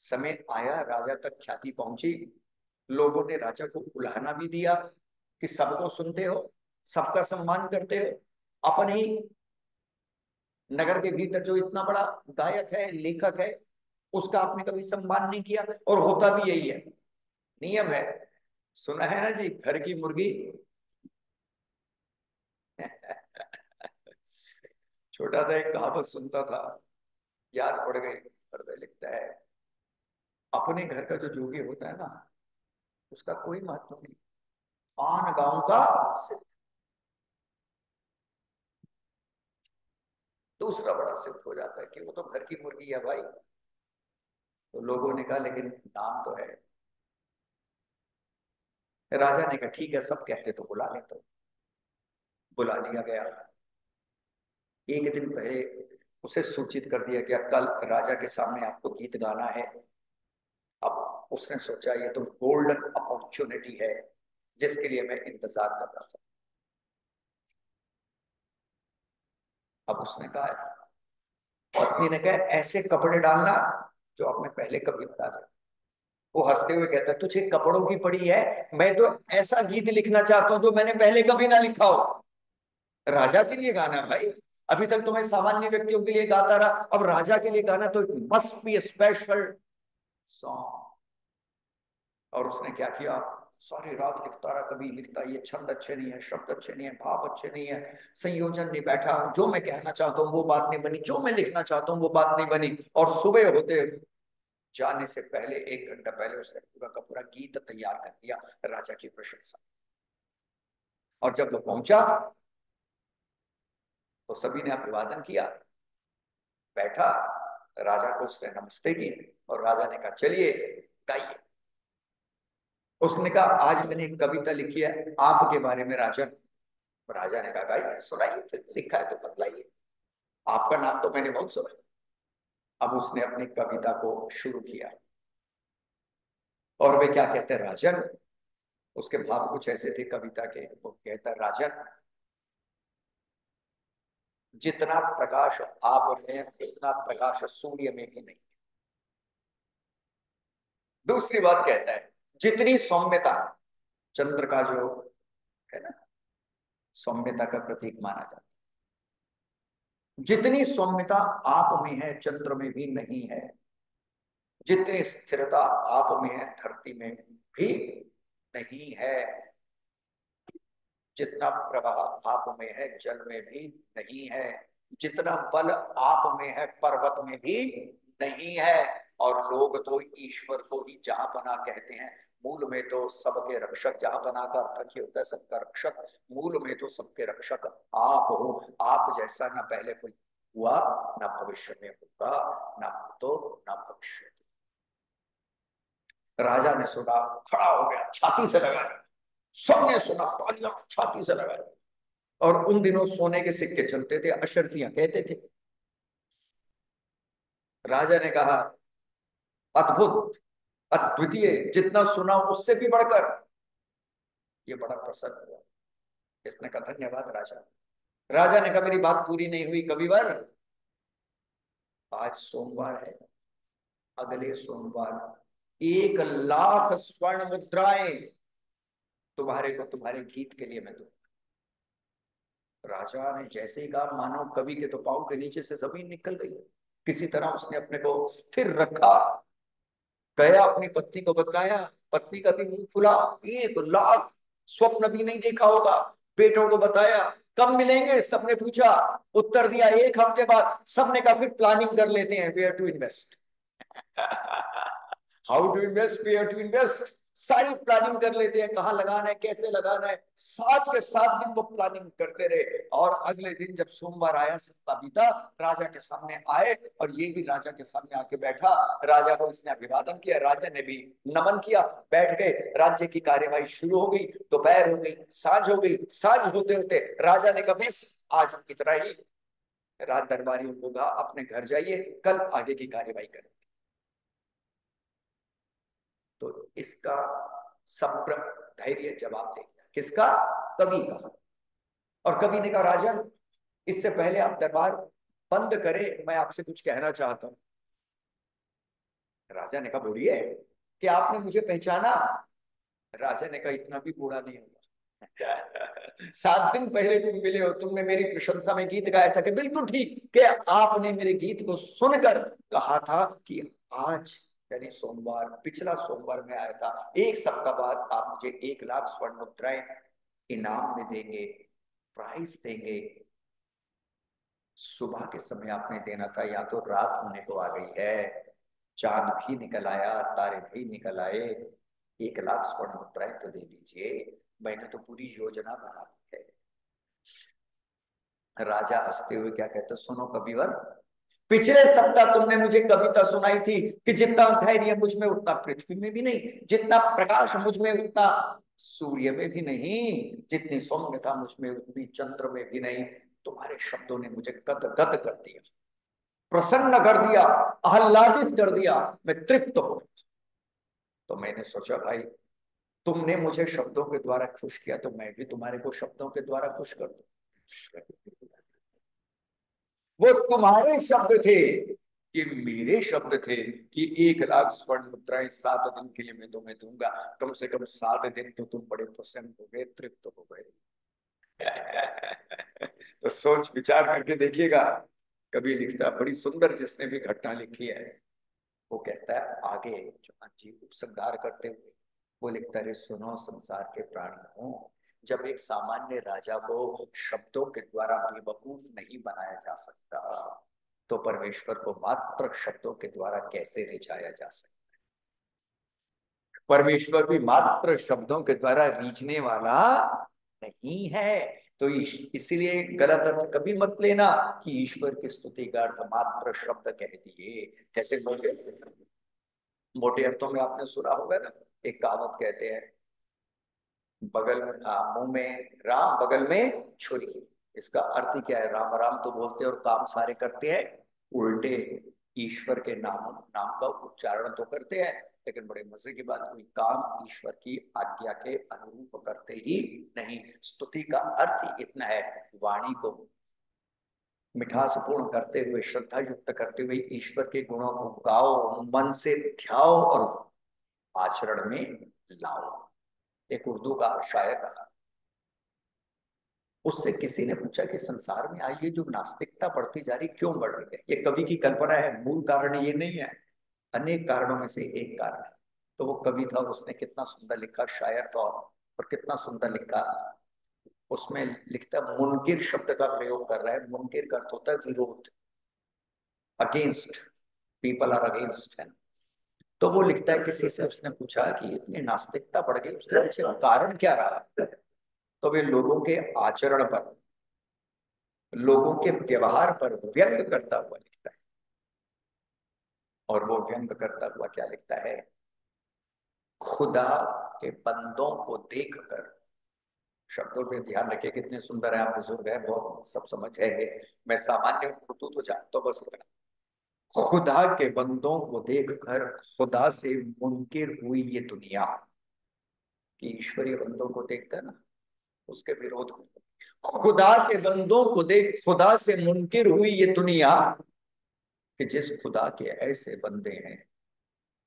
समय आया, राजा तक ख्याति पहुंची, लोगों ने राजा को उलाहना भी दिया कि सबको सुनते हो, सबका सम्मान करते हो, अपने ही नगर के भीतर जो इतना बड़ा गायक है, लेखक है, उसका आपने कभी सम्मान नहीं किया। और होता भी यही है, नियम है, सुना है ना जी, घर की मुर्गी छोटा था, एक कहावत सुनता था, याद पड़ गई, पर वह लिखता है, अपने घर का जो जोगी होता है ना, उसका कोई महत्व नहीं, आन गांव का सिद्ध। दूसरा बड़ा सिद्ध हो जाता है कि वो तो घर की मुर्गी है भाई। तो लोगों ने कहा, लेकिन नाम तो है। राजा ने कहा, ठीक है, सब कहते तो बुला ले, तो बुला लिया गया। एक दिन पहले उसे सूचित कर दिया गया, कल राजा के सामने आपको गीत गाना है। अब उसने सोचा, ये तो गोल्डन अपॉर्चुनिटी है जिसके लिए मैं इंतजार कर रहा था। अब उसने कहा, पत्नी ने कहा, ऐसे कपड़े डालना जो आपने पहले कभी बता दिया। वो हंसते हुए कहता है तुझे कपड़ों की पड़ी है, मैं तो ऐसा गीत लिखना चाहता हूं जो मैंने पहले कभी ना लिखा हो। राजा के लिए गाना भाई, अभी तक तो मैं सामान्य व्यक्तियों के लिए गाता रहा, अब राजा के लिए गाना तो मस्ट बी स्पेशल सॉन्ग। और उसने क्या किया, सारी रात लिखता रहा, कभी लिखता ये छंद अच्छे नहीं है, शब्द अच्छे नहीं है, भाव अच्छे नहीं है, संयोजन नहीं बैठा, जो मैं कहना चाहता हूँ वो बात नहीं बनी, जो मैं लिखना चाहता हूँ वो बात नहीं बनी। और सुबह होते जाने से पहले 1 घंटा पहले उसने पूरा का पूरा गीत तैयार कर दिया राजा की प्रशंसा। और जब वो पहुंचा तो सभी ने अभिवादन किया, बैठा, राजा को उसने नमस्ते की और राजा ने कहा चलिए गाइए। उसने कहा आज मैंने एक कविता लिखी है आपके बारे में राजन। राजा ने कहा गाइए, सुनाइए, फिर लिखा है तो बतलाइए, आपका नाम तो मैंने बहुत सुना। अब उसने अपनी कविता को शुरू किया और वे क्या कहते हैं राजन, उसके भाव कुछ ऐसे थे कविता के, वो कहता राजन जितना प्रकाश आप में उतना प्रकाश सूर्य में भी नहीं। दूसरी बात कहता है जितनी सौम्यता, चंद्र का जो है ना सौम्यता का प्रतीक माना जाता है, जितनी सौम्यता आप में है चंद्र में भी नहीं है, जितनी स्थिरता आप में है धरती में भी नहीं है, जितना प्रवाह आप में है जल में भी नहीं है, जितना बल आप में है पर्वत में भी नहीं है। और लोग तो ईश्वर को ही जहां बना कहते हैं, मूल में तो सबके रक्षक, जहां बना का अर्थ ये होता है सबका रक्षक, मूल में तो सबके रक्षक आप हो। आप जैसा ना पहले कोई हुआ, ना भविष्य में होगा, ना तो ना भविष्य। राजा ने सुना, खड़ा हो गया, छाती से लगा, सबने सुना, तालियां छाती से लगा। और उन दिनों सोने के सिक्के चलते थे, अशर्फियां कहते थे। राजा ने कहा अद्भुत, अद्वितीय, जितना सुना उससे भी बढ़कर। ये बड़ा प्रसन्न हुआ, इसने कहा धन्यवाद राजा। राजा ने कहा मेरी बात पूरी नहीं हुई कविवर, आज सोमवार है, अगले सोमवार 1 लाख स्वर्ण मुद्राएं तुम्हारे को तुम्हारे गीत के लिए मैं दूं। राजा ने जैसे ही कहा मानो कवि के तो पांव के नीचे से जमीन निकल गई। किसी तरह उसने अपने को स्थिर रखा, गया अपनी पत्नी को बताया, पत्नी का भी मुंह फुला, 1 लाख स्वप्न भी नहीं देखा होगा। बेटों को बताया, कब मिलेंगे, सबने पूछा, उत्तर दिया 1 हफ्ते बाद। सबने कहा फिर प्लानिंग कर लेते हैं, where to invest, how to invest, where to invest, सारी प्लानिंग कर लेते हैं, कहाँ लगाना है, कैसे लगाना है। 7 के 7 दिन वो प्लानिंग करते रहे। और अगले दिन जब सोमवार आया, सप्ताह बीता, राजा के सामने आए और ये भी राजा के सामने आके बैठा। राजा को इसने अभिवादन किया, राजा ने भी नमन किया, बैठ गए। राज्य की कार्यवाही शुरू हो गई, दोपहर हो गई, सांझ हो गई। सांझ होते होते राजा ने कहा बस आज इतना ही। राज दरबारियों को कहा अपने घर जाइए, कल आगे की कार्यवाही करें। तो इसका सब्र धैर्य जवाब दे दिया, किसका, कवि का। और कवि ने कहा राजन इससे पहले आप दरबार बंद करें, मैं आपसे कुछ कहना चाहता हूं। राजा ने कहा बोलिए, कि आपने मुझे पहचाना। राजा ने कहा इतना भी बूढ़ा नहीं होगा। 7 दिन पहले तुम मिले हो, तुमने मेरी प्रशंसा में गीत गाया था कि बिल्कुल ठीक, कि आपने मेरे गीत को सुनकर कहा था कि आज यानी सोमवार, पिछला सोमवार में आया था, 1 सप्ताह बाद आप मुझे 1 लाख स्वर्ण मुद्राएं इनाम में देंगे, प्राइस देंगे। सुबह के समय आपने देना था, या तो रात होने को आ गई है, चांद भी निकल आया, तारे भी निकल आए, 1 लाख स्वर्ण मुद्राएं तो दे दीजिए, मैंने तो पूरी योजना बना दी है। राजा हंसते हुए क्या कहते, सुनो कविवर, पिछले सप्ताह तुमने मुझे कविता सुनाई थी कि जितना धैर्य मुझ में उतना पृथ्वी में भी नहीं, जितना प्रकाश मुझ में उतना सूर्य में भी नहीं, जितनी सौम्यता मुझ में उतनी चंद्र में भी नहीं। तुम्हारे शब्दों ने मुझे गद गद कर दिया, प्रसन्न कर दिया, आह्लादित कर दिया, मैं तृप्त हो गया। तो मैंने सोचा भाई तुमने मुझे शब्दों के द्वारा खुश किया, तो मैं भी तुम्हारे को शब्दों के द्वारा खुश कर दूं। वो तुम्हारे शब्द थे, ये मेरे शब्द थे कि 1 लाख स्वर्ण मुद्राएं 7 दिन के लिए मैं तुम्हें दूंगा। कम से कम 7 दिन तो तुम बड़े प्रसन्न हो गए, तृप्त हो गए। तो सोच विचार करके देखिएगा। कभी लिखता, बड़ी सुंदर जिसने भी घटना लिखी है, वो कहता है आगे जो जी उपसंहार करते हुए वो लिखता है, सुनो संसार के प्राणियों, जब एक सामान्य राजा को शब्दों के द्वारा बेवकूफ नहीं बनाया जा सकता, तो परमेश्वर को मात्र शब्दों के द्वारा कैसे रिझाया जा सकता। परमेश्वर भी मात्र शब्दों के द्वारा रीझने वाला नहीं है। तो इसलिए गलत अर्थ कभी मत लेना कि ईश्वर की स्तुति का अर्थ मात्र शब्द कह दिए। जैसे मोटे मोटे अर्थों में आपने सुना होगा ना, एक कहावत कहते हैं, बगल में मुंह में राम बगल में छुरी। इसका अर्थ क्या है? राम राम तो बोलते हैं और काम सारे करते हैं, उल्टे ईश्वर के नाम नाम का उच्चारण तो करते हैं, लेकिन बड़े मजे की बात हुई, काम ईश्वर की आज्ञा के अनुरूप करते ही नहीं। स्तुति का अर्थ ही इतना है, वाणी को मिठासपूर्ण करते हुए, श्रद्धा युक्त करते हुए ईश्वर के गुणों को गाओ, मन से ध्याओ और आचरण में लाओ। एक उर्दू का शायर रहा, उससे किसी ने पूछा कि संसार में आज ये जो नास्तिकता बढ़ती जा रही क्यों बढ़ रही है? ये कवि की कल्पना है, मूल कारण ये नहीं है, अनेक कारणों में से एक कारण है। तो वो कवि था, उसने कितना सुंदर लिखा, शायर था और कितना सुंदर लिखा। उसमें लिखता, मुनकिर शब्द का प्रयोग कर रहा है। मुनकिर का अर्थ होता है विरोध, अगेंस्ट, पीपल आर अगेंस्ट है। तो वो लिखता है, किसी से उसने पूछा कि इतनी नास्तिकता बढ़ गई, उसके पीछे कारण क्या रहा? तो वे लोगों के आचरण पर, लोगों के व्यवहार पर व्यंग करता हुआ लिखता है। और वो व्यंग करता हुआ क्या लिखता है? खुदा के बंदों को देखकर, शब्दों पे ध्यान रखिए कितने सुंदर है, आप बुजुर्ग है, बहुत सब समझ है। मैं सामान्य उर्दू तो जानता हूं, बस इतना, खुदा के बंदों को देखकर खुदा से मुनकिर हुई ये दुनिया। कि ईश्वरीय बंदों को देखता है ना, उसके विरोध में, खुदा के बंदों को देख खुदा से मुनकिर हुई ये दुनिया, कि जिस खुदा के ऐसे बंदे हैं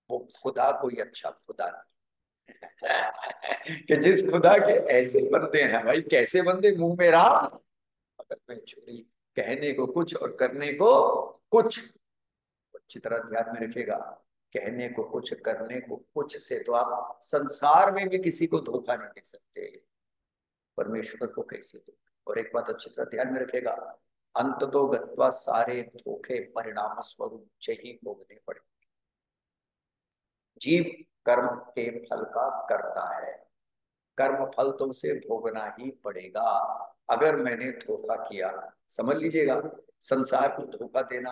वो खुदा कोई अच्छा खुदा नहीं। कि जिस खुदा के ऐसे बंदे हैं, भाई कैसे बंदे? मुंह में राम बगल में छुरी, कहने को कुछ और करने को कुछ। अच्छी तरह ध्यान में रखिएगा, कहने को कुछ करने को कुछ से तो आप संसार में भी किसी को धोखा नहीं दे सकते, परमेश्वर को कैसे दो? और एक बात अच्छी तरह ध्यान में रखेगा, अंत तो गत्वा सारे धोखे परिणाम स्वरूप ही भोगने पड़े। जीव कर्म के फल का करता है, कर्म फल तो उसे भोगना ही पड़ेगा। अगर मैंने धोखा किया, समझ लीजिएगा, संसार को धोखा देना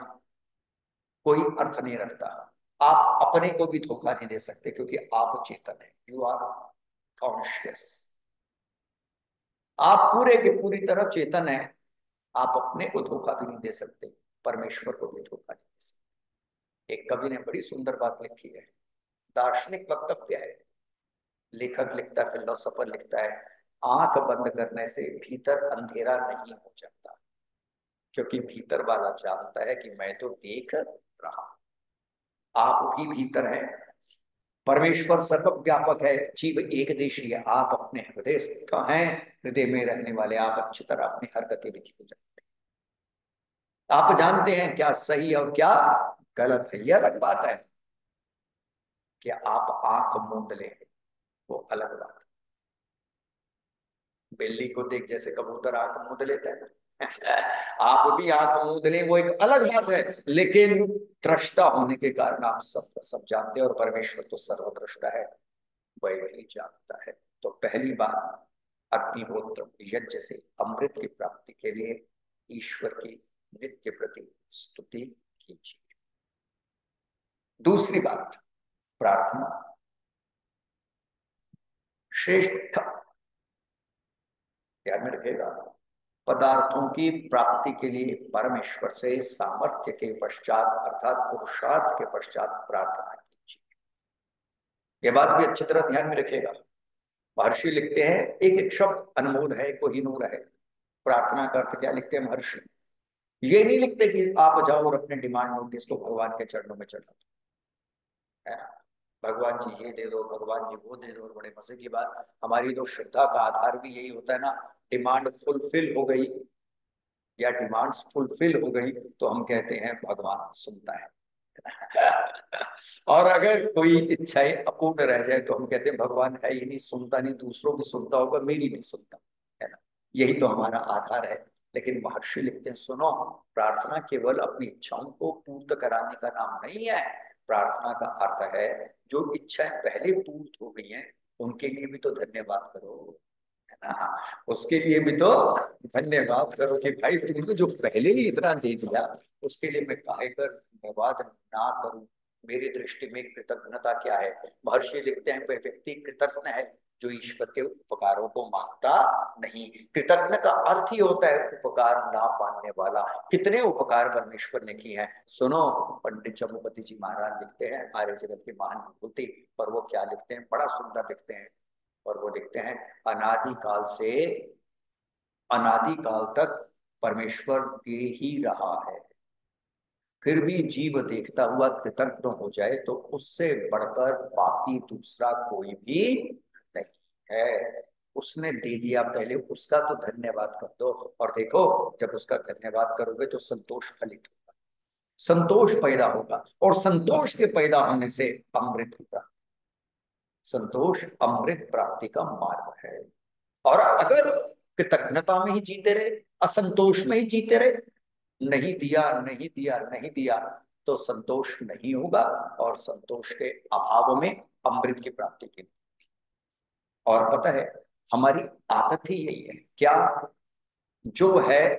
कोई अर्थ नहीं रखता। आप अपने को भी धोखा नहीं दे सकते, क्योंकि आप चेतन है, यू आर कॉन्शियस, आप पूरे के पूरी तरह चेतन है। आप अपने को धोखा भी नहीं दे सकते, परमेश्वर को भी धोखा नहीं दे सकते। एक कवि ने बड़ी सुंदर बात लिखी है, दार्शनिक वक्तव्य है, लेखक लिखता है, फिलोसोफर लिखता है, आंख बंद करने से भीतर अंधेरा नहीं हो जाता, क्योंकि भीतर वाला जानता है कि मैं तो देख रहा। आप भी भीतर है, परमेश्वर सर्वव्यापक है, जीव एक देशी है, आप अपने हृदय स्थित हैं, हृदय में रहने वाले आप अच्छी तरह अपनी हर गतिविधि को जानते हैं। आप जानते हैं क्या सही और क्या गलत है। यह अलग बात है कि आप आंख मूंद ले, वो अलग बात है। बिल्ली को देख जैसे कबूतर आंख मूंद लेता है ना, आप भी आंख मूंद लें, वो एक अलग बात है। लेकिन दृष्टा होने के कारण आप सब जानते हैं, और परमेश्वर तो सर्वद्रष्टा है, वह भी जानता है। तो पहली बात, अग्निहोत्र यज्ञ से अमृत की प्राप्ति के लिए ईश्वर की नित्य के प्रति स्तुति कीजिए। दूसरी बात, प्रार्थना। श्रेष्ठ, ध्यान में रखिएगा, पदार्थों की प्राप्ति के लिए परमेश्वर से सामर्थ्य के पश्चात अर्थात पुरुषार्थ के पश्चात प्रार्थना कीजिए। यह बात भी अच्छी तरह ध्यान में रखिएगा। महर्षि लिखते हैं, एक एक शब्द अनमोल है, कोहिनूर है। प्रार्थना का अर्थ क्या लिखते हैं महर्षि? ये नहीं लिखते कि आप जाओ और अपने डिमांड नोटिस को भगवान के चरणों में चढ़ा दो, है ना। भगवान जी ये दे दो, भगवान जी वो दे दो। और बड़े मजे की बात, हमारी तो श्रद्धा का आधार भी यही होता है ना, डिमांड फुलफिल हो गई या डिमांड्स फुलफिल हो गई तो हम कहते हैं भगवान सुनता है। और अगर कोई इच्छाएं अपूर्ण रह जाए तो हम कहते हैं भगवान है ही नहीं, सुनता नहीं, दूसरों की सुनता होगा, मेरी नहीं सुनता, है ना। यही तो हमारा आधार है। लेकिन महर्षि लिखते हैं, सुनो, प्रार्थना केवल अपनी इच्छाओं को पूर्ण कराने का नाम नहीं है। प्रार्थना का अर्थ है जो इच्छाएं पहले पूर्ण हो गई हैं उनके लिए भी तो धन्यवाद करो, है ना। उसके लिए भी तो धन्यवाद करो कि भाई तुमने जो पहले ही इतना दे दिया उसके लिए मैं काहे कर धन्यवाद ना करूं। मेरी दृष्टि में कृतज्ञता क्या है? महर्षि लिखते हैं वह व्यक्ति कृतज्ञ है जो ईश्वर के उपकारों को मानता नहीं। कृतज्ञ का अर्थ ही होता है उपकार ना मानने वाला। कितने उपकार परमेश्वर ने किए हैं सुनो। पंडित जम्मूपति जी महाराज लिखते हैं, आर्य जगत की महान विभूति, पर वो क्या लिखते हैं, बड़ा सुंदर लिखते हैं। और वो लिखते हैं, अनादि काल से अनादि काल तक परमेश्वर दे ही रहा है, फिर भी जीव देखता हुआ कृतज्ञ हो जाए तो उससे बढ़कर पापी दूसरा कोई भी नहीं है। उसने दे दिया पहले, उसका तो धन्यवाद कर दो। और देखो, जब उसका धन्यवाद करोगे तो संतोष फलित होगा, संतोष पैदा होगा, और संतोष के पैदा होने से अमृत होगा। संतोष अमृत प्राप्ति का मार्ग है। और अगर कृतज्ञता में ही जीते रहे, असंतोष में ही जीते रहे, नहीं दिया नहीं दिया नहीं दिया, तो संतोष नहीं होगा, और संतोष के अभाव में अमृत की प्राप्ति की। और पता है, हमारी आदत ही यही है क्या, जो है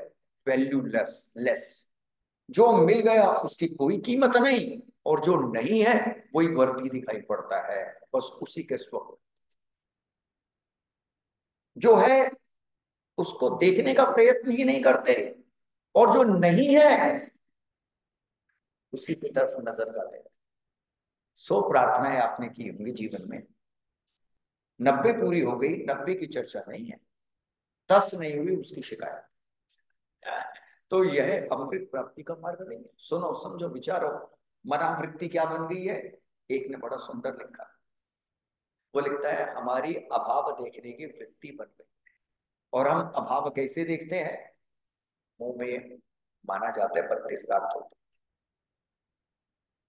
वैल्यूलेस लेस, जो मिल गया उसकी कोई कीमत नहीं, और जो नहीं है वही वर्दी दिखाई पड़ता है, बस उसी के स्वरूप। जो है उसको देखने का प्रयत्न ही नहीं करते, और जो नहीं है उसी की तरफ नजर गड़ाए। 100 प्रार्थनाएं आपने की होंगी जीवन में, 90 पूरी हो गई, 90 की चर्चा नहीं है, 10 नहीं हुई उसकी शिकायत। तो यह अमृत प्राप्ति का मार्ग नहीं है। सुनो, समझो, विचारो, मनावृत्ति क्या बन गई है। एक ने बड़ा सुंदर लिखा, वो लिखता है, हमारी अभाव देखने की वृत्ति बन गई। और हम अभाव कैसे देखते हैं? मुंह में माना जाता है 32 दांत होते,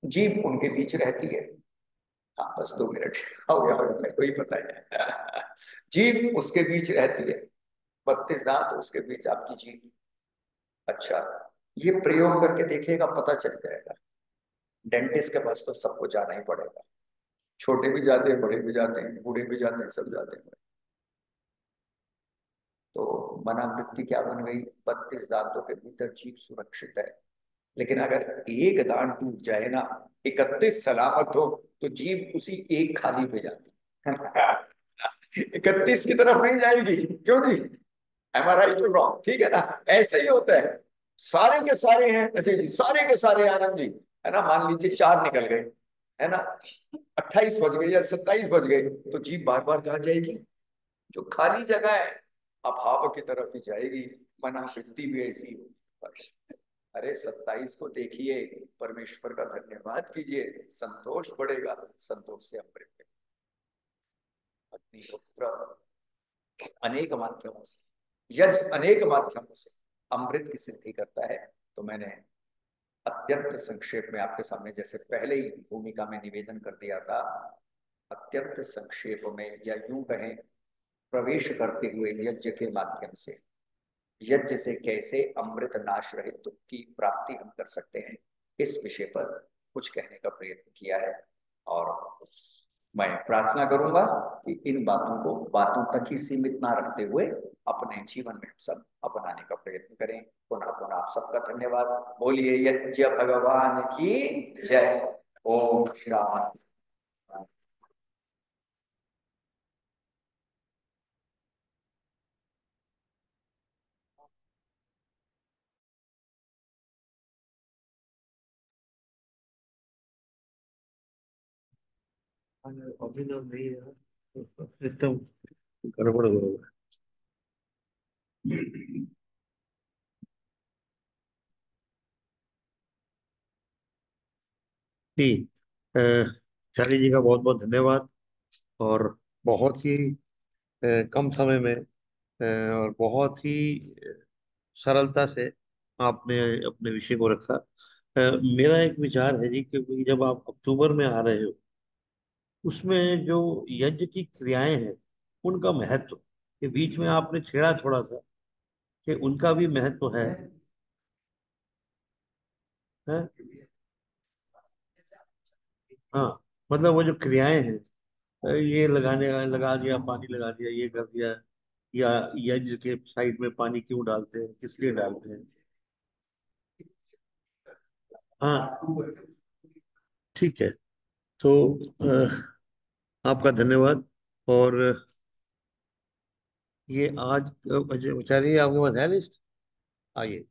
जीभ उनके बीच रहती है। हाँ, बस 2 मिनट हो गया, मेरे को ही पता है। जीभ उसके बीच रहती है, 32 दांत उसके बीच आपकी जीभ। अच्छा, ये प्रयोग करके देखिएगा, पता चल जाएगा। डेंटिस्ट के पास तो सबको जाना ही पड़ेगा, छोटे भी जाते हैं, बड़े भी जाते हैं, बूढ़े भी जाते हैं, सब जाते हैं। तो मनावृत्ति क्या बन गई? 32 दांतों के भीतर जीभ सुरक्षित है। लेकिन अगर एक दांत टूट जाए ना, 31 सलामत हो, तो जीभ उसी एक खाली पे जाती है। 31 की तरफ नहीं जाएगी, क्यों जी? एम आई राइट और रॉन्ग? ठीक है ना। ऐसे ही होता है, सारे के सारे हैं, अच्छा जी, सारे के सारे आनंद जी, है ना। मान लीजिए 4 निकल गए, है ना, 28 बज गए या 27 बज गए, तो जीभ बार बार कहाँ जाएगी? जो खाली जगह है अभाव की तरफ ही जाएगी। मनावृत्ति भी ऐसी हो। अरे 27 को देखिए, परमेश्वर का धन्यवाद कीजिए, संतोष बढ़ेगा, संतोष से अमृत। अग्निहोत्र अनेक माध्यमों से, यज्ञ अनेक माध्यमों से अमृत की सिद्धि करता है। तो मैंने अत्यंत संक्षेप में आपके सामने, जैसे पहले ही भूमिका में निवेदन कर दिया था, अत्यंत संक्षेप में, या यूं कहें प्रवेश करते हुए यज्ञ के माध्यम से, यज्ञ से कैसे अमृत नाश रहित दुख की प्राप्ति हम कर सकते हैं, इस विषय पर कुछ कहने का प्रयत्न किया है। और मैं प्रार्थना करूंगा कि इन बातों को बातों तक ही सीमित ना रखते हुए अपने जीवन में हम सब अपनाने का प्रयत्न करें। पुनः पुनः आप सबका धन्यवाद। बोलिए यज्ञ भगवान की जय। ओम शांति। अभिनव नहीं है, सिस्टम गड़बड़ होगा। जी, चार्ली जी का बहुत बहुत धन्यवाद। और बहुत ही कम समय में और बहुत ही सरलता से आपने अपने विषय को रखा। मेरा एक विचार है जी कि जब आप अक्टूबर में आ रहे हो, उसमें जो यज्ञ की क्रियाएं हैं, उनका महत्व के बीच में आपने छेड़ा थोड़ा सा कि उनका भी महत्व है। हाँ, मतलब वो जो क्रियाएं हैं, ये लगा दिया, पानी लगा दिया, ये कर दिया, या यज्ञ के साइड में पानी क्यों डालते हैं, किस लिए डालते हैं। हाँ, ठीक है। तो आपका धन्यवाद। और ये आज बेचारी आपके पास है लिस्ट? आइए।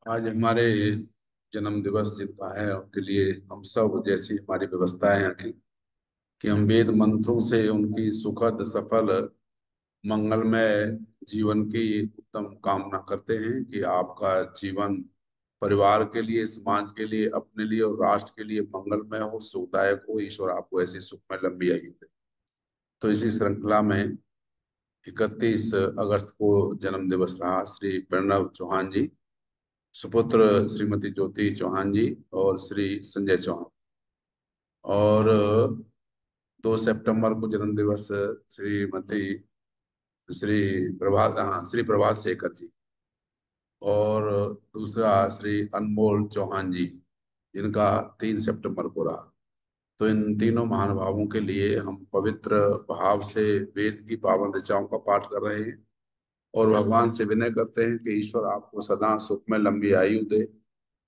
आज हमारे जन्म दिवस जिनका है उनके लिए हम सब, जैसी हमारी व्यवस्था है यहाँ की, कि हम वेद मंत्रों से उनकी सुखद सफल मंगलमय जीवन की उत्तम कामना करते हैं कि आपका जीवन परिवार के लिए, समाज के लिए, अपने लिए और राष्ट्र के लिए मंगलमय हो, सुखदायक हो। ईश्वर आपको ऐसी सुखमय लंबी आयु दे। तो इसी श्रृंखला में 31 अगस्त को जन्म दिवस रहा श्री प्रणव चौहान जी, सुपुत्र श्रीमती ज्योति चौहान जी और श्री संजय चौहान। और 2 सितंबर को जन्म दिवस श्रीमती श्री प्रभात शेखर जी। और दूसरा श्री अनमोल चौहान जी, जिनका 3 सितंबर को रहा। तो इन तीनों महानुभावों के लिए हम पवित्र भाव से वेद की पावन ऋचाओं का पाठ कर रहे हैं और भगवान से विनय करते हैं कि ईश्वर आपको सदा सुख में लंबी आयु दे,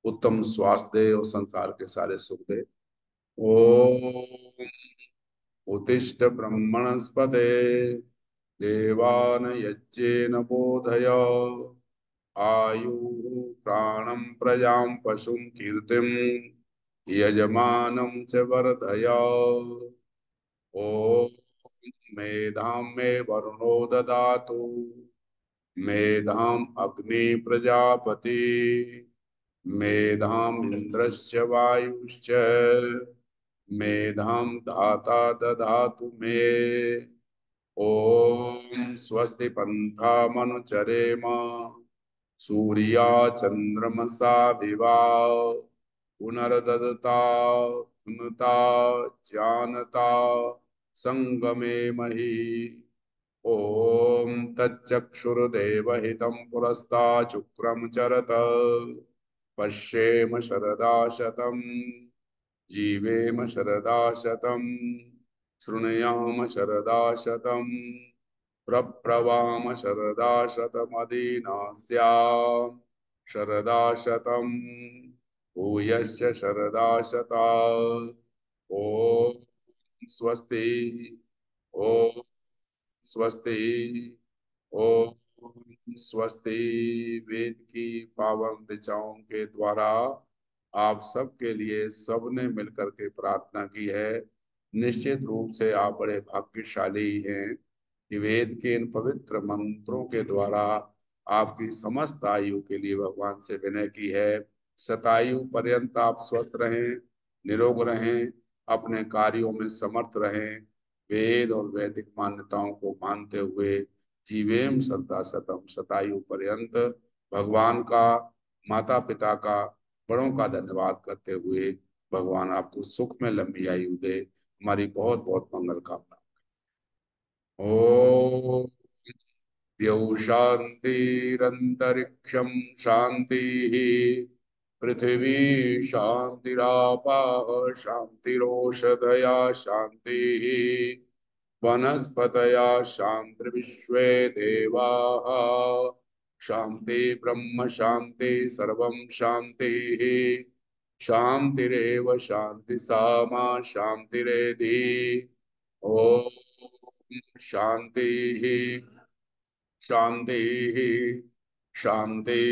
उत्तम स्वास्थ्य दे और संसार के सारे सुख दे। ओम उत्तिष्ठ ब्रह्मणस्पते देवान यज्ञेन बोधय आयु प्राणं प्रजां पशुं कीर्तिं यजमानं च वर्धय। ओम मेधां मे वरुणो ददातु मेधां अग्नि प्रजापति मेधां इन्द्रश्च वायुश्च मेधां धाता दधातु मे। ओम स्वस्ति पन्थामनुचरेम सूर्या चंद्रमसा विवा पुनर्ददता पुनता जानता संगमे मही। ओम तच्चक्षुर्देवहितं पुरस्ता शुक्रम चरत पश्येम शरदा शतम् जीवेम शरदा शतम् शृणुयाम शरदा शतम् प्रप्लवाम शरदा शतमदीना स्याम शरदा शतम् भूयश्च शरदा शता। ओम स्वस्ति। ओम स्वस्ति। ओम स्वस्ति। वेद की पावन ऋचाओं के द्वारा आप सबके लिए सबने मिलकर के प्रार्थना की है। निश्चित रूप से आप बड़े भाग्यशाली हैं कि वेद के इन पवित्र मंत्रों के द्वारा आपकी समस्त आयु के लिए भगवान से विनय की है। शतायु पर्यंत आप स्वस्थ रहें, निरोग रहें, अपने कार्यों में समर्थ रहें, वेद और वैदिक मान्यताओं को मानते हुए जीवेम सदा शतम, शतायु पर्यंत भगवान का, माता पिता का, बड़ों का धन्यवाद करते हुए भगवान आपको सुख में लंबी आयु दे। हमारी बहुत बहुत मंगल कामना। ओम द्यौ शांतिरंतरिक्षम शांति पृथिवी शांतिरापाः शांतिरोषधया शांति वनस्पतया शांतिर्विश्वे देवाः शांति ब्रह्म शांति सर्वं शांति शांतिरेव शांति सामा शांतिरेधि। ओम शांति शांति शांति।